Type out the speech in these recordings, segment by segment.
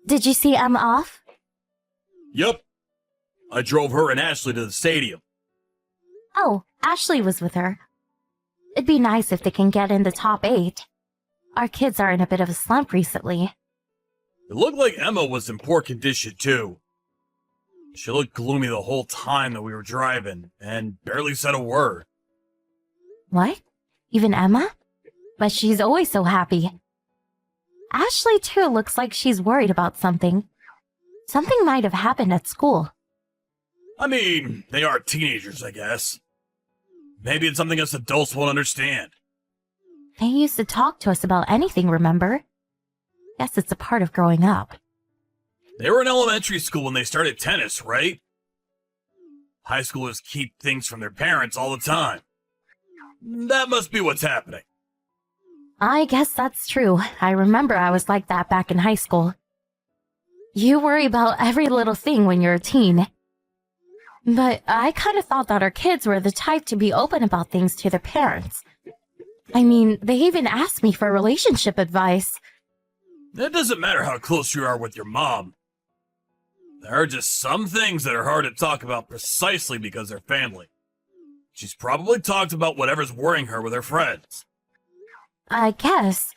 Did you see Emma off? Yup. I drove her and Ashley to the stadium. Oh, Ashley was with her. It'd be nice if they can get in the top 8. Our kids are in a bit of a slump recently. It looked like Emma was in poor condition, too. She looked gloomy the whole time that we were driving, and barely said a word. What? Even Emma? But she's always so happy. Ashley, too, looks like she's worried about something. Something might have happened at school. I mean, they are teenagers, I guess. Maybe it's something us adults won't understand. They used to talk to us about anything, remember? Guess it's a part of growing up. They were in elementary school when they started tennis, right? High schoolers keep things from their parents all the time. That must be what's happening. I guess that's true. I remember I was like that back in high school. You worry about every little thing when you're a teen. But I kind of thought that our kids were the type to be open about things to their parents. I mean, they even asked me for relationship advice. It doesn't matter how close you are with your mom. There are just some things that are hard to talk about precisely because they're family. She's probably talked about whatever's worrying her with her friends. I guess.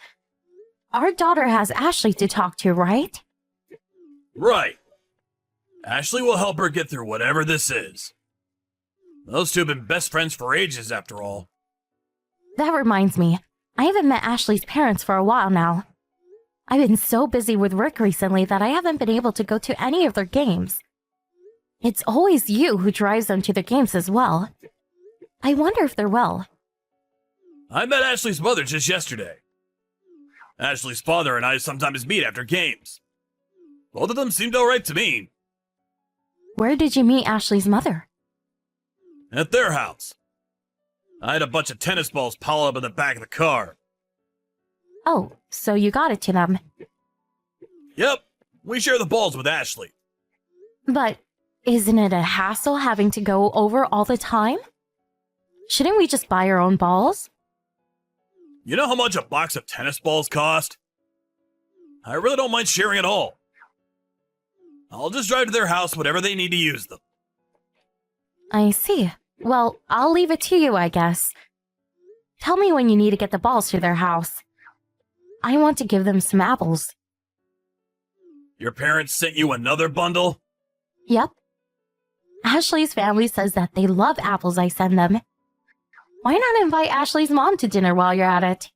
Our daughter has Ashley to talk to, right? Right. Ashley will help her get through whatever this is. Those two have been best friends for ages, after all. That reminds me, I haven't met Ashley's parents for a while now. I've been so busy with work recently that I haven't been able to go to any of their games. It's always you who drives them to their games as well. I wonder if they're well. I met Ashley's mother just yesterday. Ashley's father and I sometimes meet after games. Both of them seemed alright to me. Where did you meet Ashley's mother? At their house. I had a bunch of tennis balls piled up in the back of the car. Oh, so you got it to them. Yep, we share the balls with Ashley. But isn't it a hassle having to go over all the time? Shouldn't we just buy our own balls? You know how much a box of tennis balls cost? I really don't mind sharing at all. I'll just drive to their house whenever they need to use them. I see. Well, I'll leave it to you, I guess. Tell me when you need to get the balls to their house. I want to give them some apples. Your parents sent you another bundle? Yep. Ashley's family says that they love apples I send them. Why not invite Ashley's mom to dinner while you're at it?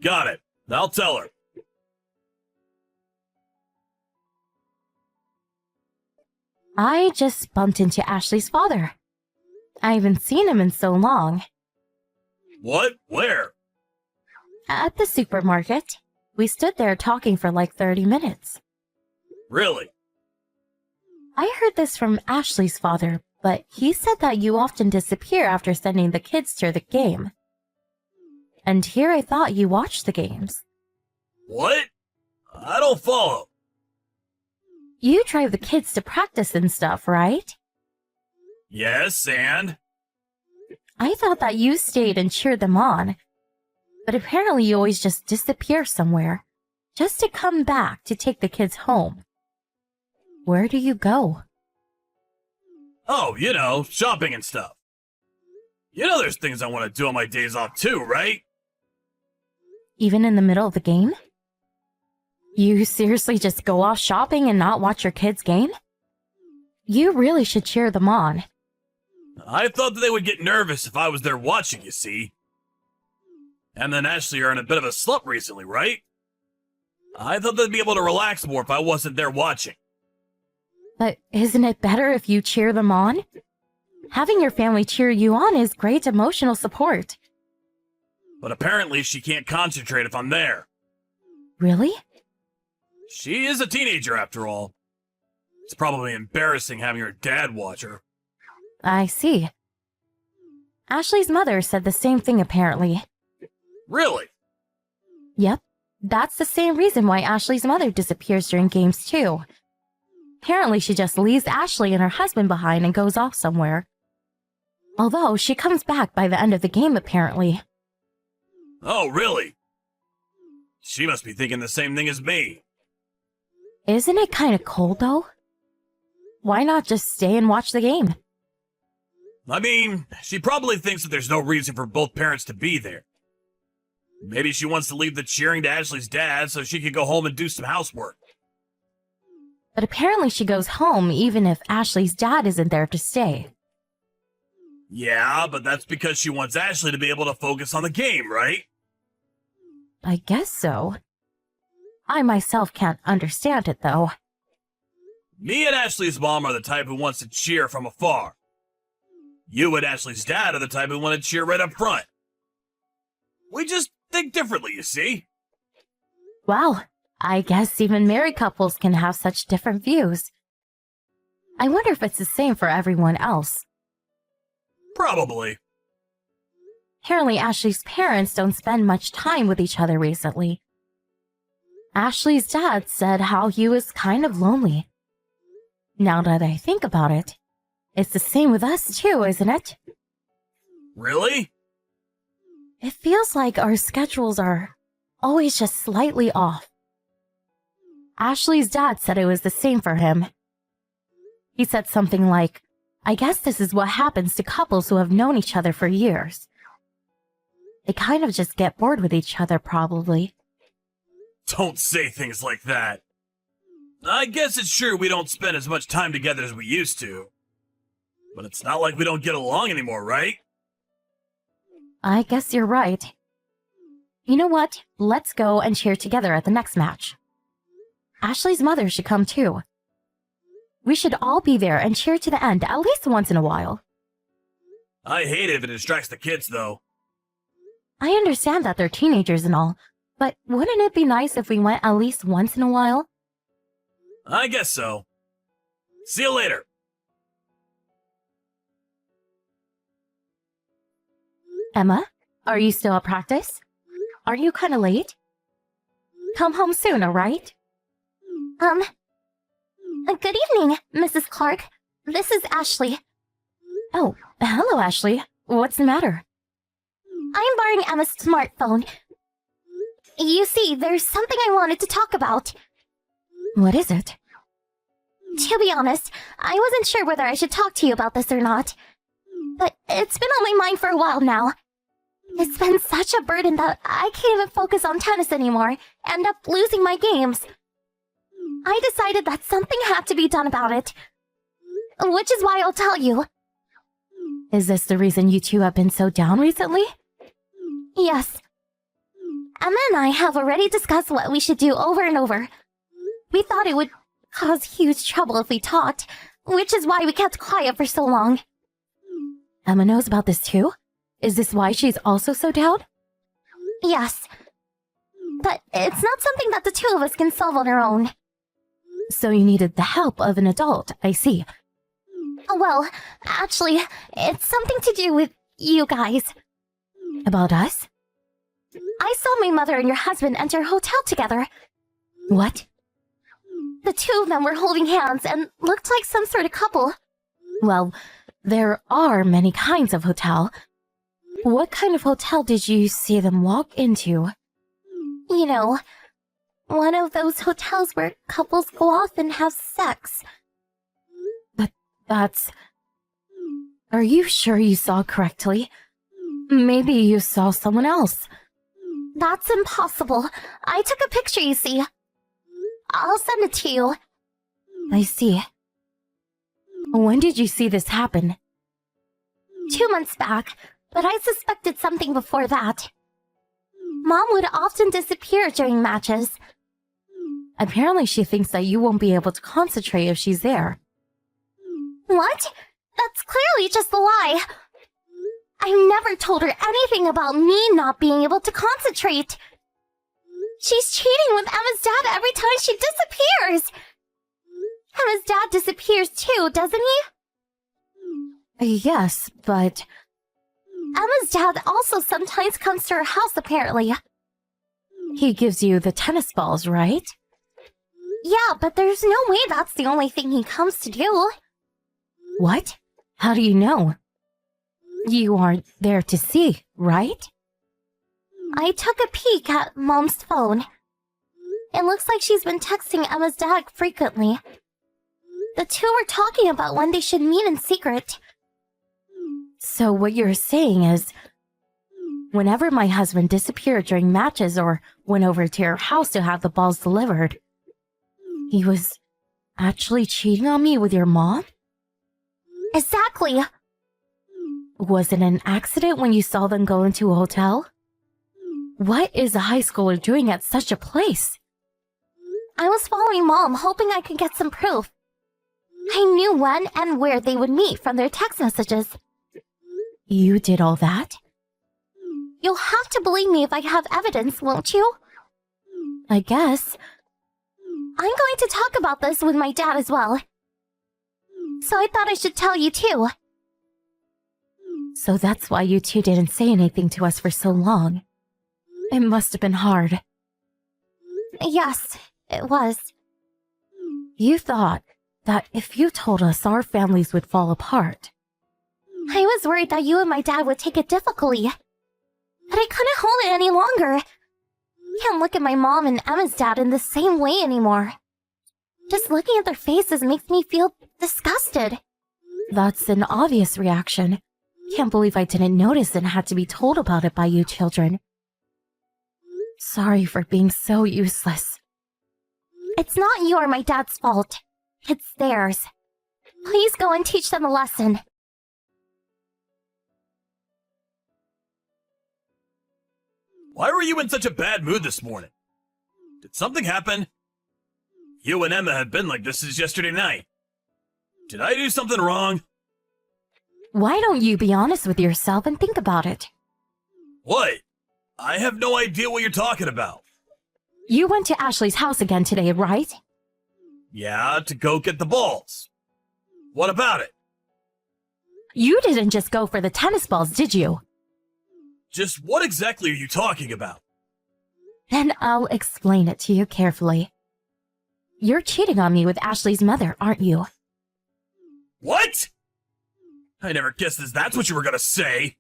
Got it. I'll tell her. I just bumped into Ashley's father. I haven't seen him in so long. What? Where? At the supermarket. We stood there talking for like 30 minutes. Really? I heard this from Ashley's father, but he said that you often disappear after sending the kids to the game. And here I thought you watched the games. What? I don't follow. You drive the kids to practice and stuff, right? Yes, and? I thought that you stayed and cheered them on. But apparently you always just disappear somewhere, just to come back to take the kids home. Where do you go? Oh, you know, shopping and stuff. You know there's things I want to do on my days off too, right? Even in the middle of the game? You seriously just go off shopping and not watch your kids' game? You really should cheer them on. I thought that they would get nervous if I was there watching, you see. And then Ashley are in a bit of a slump recently, right? I thought they'd be able to relax more if I wasn't there watching. But isn't it better if you cheer them on? Having your family cheer you on is great emotional support. But apparently she can't concentrate if I'm there. Really? She is a teenager after all. It's probably embarrassing having her dad watch her. I see. Ashley's mother said the same thing apparently. Really? Yep, that's the same reason why Ashley's mother disappears during games too. Apparently she just leaves Ashley and her husband behind and goes off somewhere. Although she comes back by the end of the game apparently. Oh, really? She must be thinking the same thing as me. Isn't it kind of cold, though? Why not just stay and watch the game? I mean, she probably thinks that there's no reason for both parents to be there. Maybe she wants to leave the cheering to Ashley's dad so she can go home and do some housework. But apparently she goes home even if Ashley's dad isn't there to stay. Yeah, but that's because she wants Ashley to be able to focus on the game, right? I guess so. I myself can't understand it, though. Me and Ashley's mom are the type who wants to cheer from afar. You and Ashley's dad are the type who want to cheer right up front. We just think differently, you see? Wow, I guess even married couples can have such different views. I wonder if it's the same for everyone else. Probably. Apparently Ashley's parents don't spend much time with each other recently. Ashley's dad said how he was kind of lonely. Now that I think about it, it's the same with us too, isn't it? Really? It feels like our schedules are always just slightly off. Ashley's dad said it was the same for him. He said something like, I guess this is what happens to couples who have known each other for years. They kind of just get bored with each other, probably. Don't say things like that. I guess it's true we don't spend as much time together as we used to. But it's not like we don't get along anymore, right? I guess you're right. You know what? Let's go and cheer together at the next match. Ashley's mother should come too. We should all be there and cheer to the end at least once in a while. I hate it if it distracts the kids, though. I understand that they're teenagers and all, but wouldn't it be nice if we went at least once in a while? I guess so. See you later. Emma, are you still at practice? Are you kind of late? Come home soon, alright? Good evening, Mrs. Clark. This is Ashley. Oh, hello, Ashley. What's the matter? I'm borrowing Emma's smartphone. You see, there's something I wanted to talk about. What is it? To be honest, I wasn't sure whether I should talk to you about this or not. But it's been on my mind for a while now. It's been such a burden that I can't even focus on tennis anymore, end up losing my games. I decided that something had to be done about it. Which is why I'll tell you. Is this the reason you two have been so down recently? Yes. Emma and I have already discussed what we should do over and over. We thought it would cause huge trouble if we talked, which is why we kept quiet for so long. Emma knows about this too? Is this why she's also so down? Yes. But it's not something that the two of us can solve on our own. So you needed the help of an adult, I see. Well, actually, it's something to do with you guys. About us? I saw my mother and your husband enter a hotel together. What? The two of them were holding hands and looked like some sort of couple. Well, there are many kinds of hotel. What kind of hotel did you see them walk into? You know, one of those hotels where couples go off and have sex. That's... Are you sure you saw correctly? Maybe you saw someone else. That's impossible. I took a picture, you see. I'll send it to you. I see. When did you see this happen? 2 months back, but I suspected something before that. Mom would often disappear during matches. Apparently she thinks that you won't be able to concentrate if she's there. What? That's clearly just a lie. I never told her anything about me not being able to concentrate. She's cheating with Emma's dad every time she disappears. Emma's dad disappears too, doesn't he? Yes, but... Emma's dad also sometimes comes to her house, apparently. He gives you the tennis balls, right? Yeah, but there's no way that's the only thing he comes to do. What? How do you know? You aren't there to see, right? I took a peek at Mom's phone. It looks like she's been texting Emma's dad frequently. The two were talking about when they should meet in secret. So what you're saying is, whenever my husband disappeared during matches or went over to your house to have the balls delivered, he was actually cheating on me with your mom? Exactly. Was it an accident when you saw them go into a hotel? What is a high schooler doing at such a place? I was following Mom, hoping I could get some proof. I knew when and where they would meet from their text messages. You did all that? You'll have to believe me if I have evidence, won't you? I guess. I'm going to talk about this with my dad as well. So I thought I should tell you too. So that's why you two didn't say anything to us for so long. It must have been hard. Yes, it was. You thought that if you told us, our families would fall apart. I was worried that you and my dad would take it difficultly. But I couldn't hold it any longer. Can't look at my mom and Emma's dad in the same way anymore. Just looking at their faces makes me feel disgusted. That's an obvious reaction. Can't believe I didn't notice and had to be told about it by you children. Sorry for being so useless. It's not your or my dad's fault. It's theirs. Please go and teach them a lesson. Why were you in such a bad mood this morning? Did something happen? You and Emma have been like this since yesterday night. Did I do something wrong? Why don't you be honest with yourself and think about it? What? I have no idea what you're talking about. You went to Ashley's house again today, right? Yeah, to go get the balls. What about it? You didn't just go for the tennis balls, did you? Just what exactly are you talking about? Then I'll explain it to you carefully. You're cheating on me with Ashley's mother, aren't you? What? I never guessed that's what you were gonna say.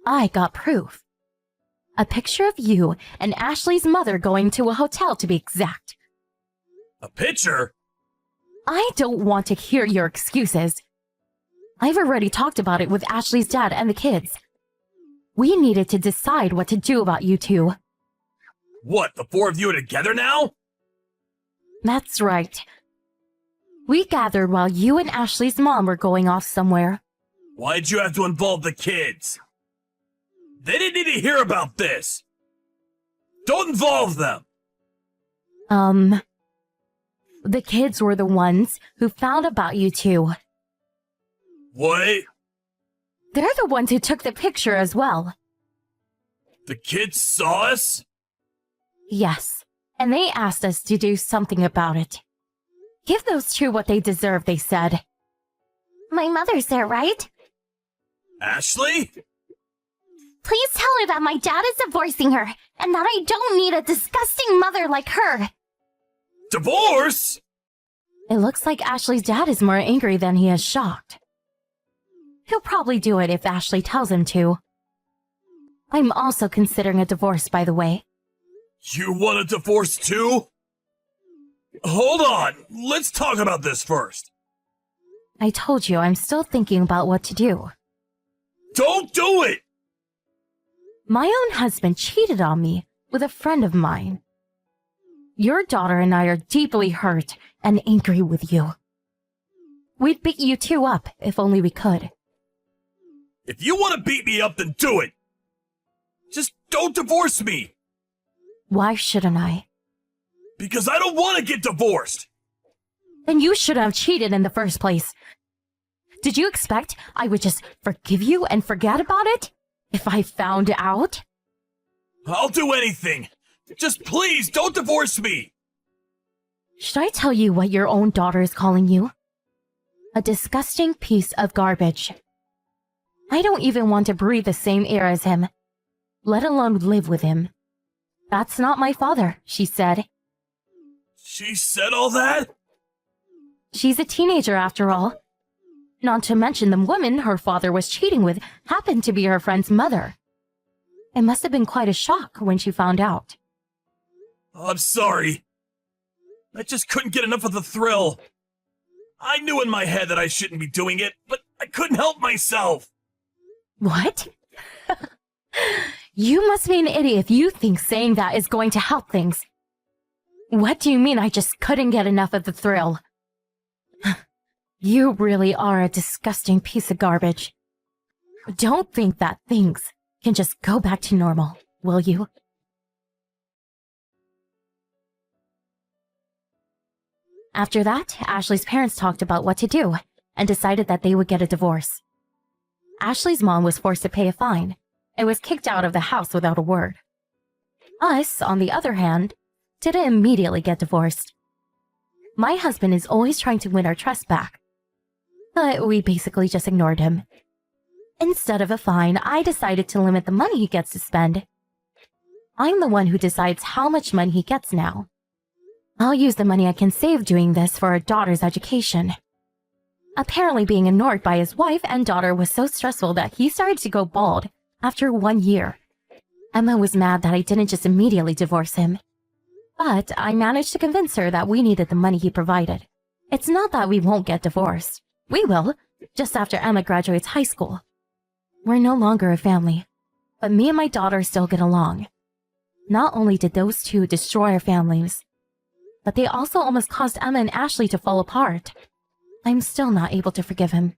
I got proof. A picture of you and Ashley's mother going to a hotel, to be exact. A picture? I don't want to hear your excuses. I've already talked about it with Ashley's dad and the kids. We needed to decide what to do about you two. What, the four of you are together now? That's right. We gathered while you and Ashley's mom were going off somewhere. Why'd you have to involve the kids? They didn't need to hear about this. Don't involve them. The kids were the ones who found about you two. What? They're the ones who took the picture as well. The kids saw us? Yes, and they asked us to do something about it. Give those two what they deserve, they said. My mother's there, right? Ashley? Please tell her that my dad is divorcing her, and that I don't need a disgusting mother like her. Divorce? It looks like Ashley's dad is more angry than he is shocked. He'll probably do it if Ashley tells him to. I'm also considering a divorce, by the way. You want a divorce too? Hold on, let's talk about this first. I told you I'm still thinking about what to do. Don't do it! My own husband cheated on me with a friend of mine. Your daughter and I are deeply hurt and angry with you. We'd beat you two up if only we could. If you want to beat me up, then do it! Just don't divorce me! Why shouldn't I? Because I don't want to get divorced! Then you shouldn't have cheated in the first place. Did you expect I would just forgive you and forget about it? If I found out? I'll do anything! Just please don't divorce me! Should I tell you what your own daughter is calling you? A disgusting piece of garbage. I don't even want to breathe the same air as him, let alone live with him. That's not my father, she said. She said all that? She's a teenager after all. Not to mention the woman her father was cheating with happened to be her friend's mother. It must have been quite a shock when she found out. I'm sorry. I just couldn't get enough of the thrill. I knew in my head that I shouldn't be doing it, but I couldn't help myself. What? You must be an idiot if you think saying that is going to help things. What do you mean I just couldn't get enough of the thrill? You really are a disgusting piece of garbage. Don't think that things can just go back to normal, will you? After that, Ashley's parents talked about what to do and decided that they would get a divorce. Ashley's mom was forced to pay a fine and was kicked out of the house without a word. Us, on the other hand, didn't immediately get divorced. My husband is always trying to win our trust back, but we basically just ignored him. Instead of a fine, I decided to limit the money he gets to spend. I'm the one who decides how much money he gets now. I'll use the money I can save doing this for our daughter's education. Apparently being ignored by his wife and daughter was so stressful that he started to go bald after 1 year. Emma was mad that I didn't just immediately divorce him. But I managed to convince her that we needed the money he provided. It's not that we won't get divorced. We will, just after Emma graduates high school. We're no longer a family, but me and my daughter still get along. Not only did those two destroy our families, but they also almost caused Emma and Ashley to fall apart. I'm still not able to forgive him.